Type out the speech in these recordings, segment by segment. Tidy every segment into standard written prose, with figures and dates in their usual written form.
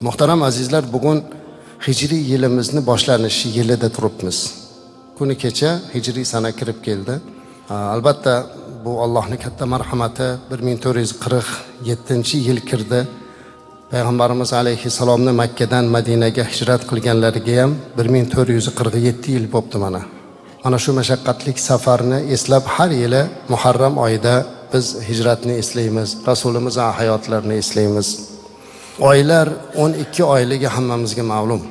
Muhtaram azizlar, bugun hijriy yilimizni boshlanishi yilida turibmiz. Kuni kecha hijriy sana kirib keldi. Albatta bu Allohning katta marhamati. 1447-yil kirdi. Payg'ambarimiz alayhissalomni Makkadan Madinaga hijrat qilganlariga ham 1447 yil bo'libdi mana. Ana shu mashaqqatli safarni eslab har yili Muharram oyida biz hijratni eslaymiz, Rasulimizning hayotlarini eslaymiz. Oylar 12 oyligi hammamizga ma'lum.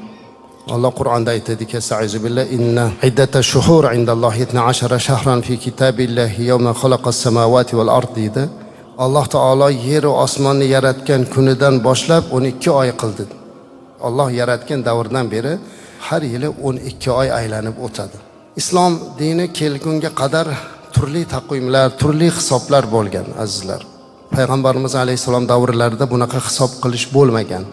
Alloh Qur'onda aytadiki: "Sa'uzu billahi inna iddatash shuhur indallohi 12 shahran fi kitabillahi yawma khalaqas samawati wal ard" dedi. Alloh taolo yer va osmonni yaratgan kunidan boshlab 12 oy qildi. Alloh yaratgan davrdan beri har yili 12 oy aylanib o'tadi. Islom dini kelgunga qadar turli taqvimlar, turli hisoblar bo'lgan azizlar. Payg'ambarimiz alayhissalom davrlarida bunaqa hisob qilish bo'lmagan.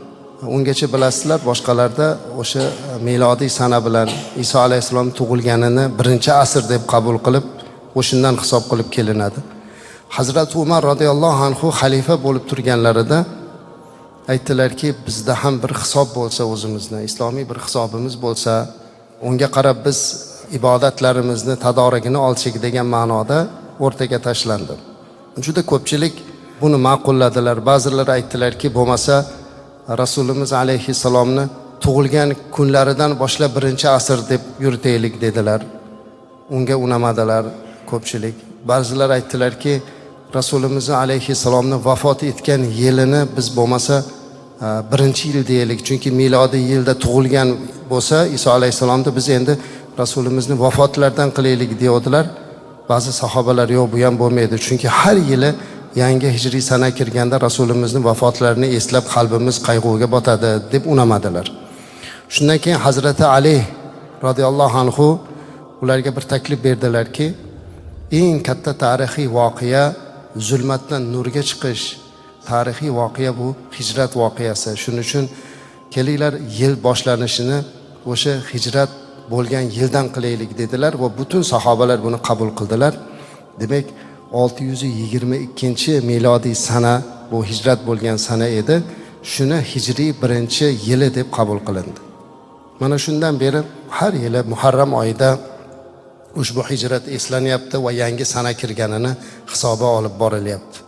Ungacha bilasizlar, boshqalarda o'sha milodiy sana bilan Iso alayhissalom tug'ilganini 1-asr deb qabul qilib, o'shindan hisob qilib kelinadi. Hazrat Umar radhiyallohu anhu xalifa bo'lib turganlarida aytdilarki, bizda ham bir hisob bo'lsa, o'zimizda islomiy bir hisobimiz bo'lsa, unga qarab biz ibodatlarimizni tadorigini olsak degan ma'noda o'rtaga tashlandi. Juda ko'pchilik buni ma'qulladilar. Ba'zilar aytdilarki, bo'lmasa Rasulimiz alayhissalomni tug'ilgan kunlaridan boshlab 1-asr deb yuritaylik dedilar. Unga unamadilar ko'pchilik. Ba'zilar aytdilarki, Rasulimiz alayhissalomni vafot etgan yilini biz bo'lmasa 1-yil deylik, chunki milodiy yilda tug'ilgan bo'lsa Iso alayhissalomni biz endi Rasulimizni vafotlaridan qilaylik deyodilar. Ba'zi sahobalar yo'q, bu ham bo'lmaydi, chunki har yili yangi hijriy sana kirganda Rasulimizni vafotlarini eslab qalbimiz qayg'uga botadi deb unamadilar. Shundan keyin Hazrati Ali radhiyallohu anhu ularga bir taklif berdilarki, eng katta tarixiy voqea, zulmatdan nurga chiqish tarixiy voqea bu hijrat voqeasi. Shuning uchun kelinglar yil boshlanishini o'sha hijrat bo'lgan yildan qilaylik dedilar va butun sahobalar buni qabul qildilar. Demak 622-milodiy sana bu hijrat bo'lgan sana edi. Shuni hijriy 1-yili deb qabul qilindi. Mana shundan beri har yili Muharram oyida ushbu hijrat eslanyapti va yangi sana kirganini hisobga olib borilyapti.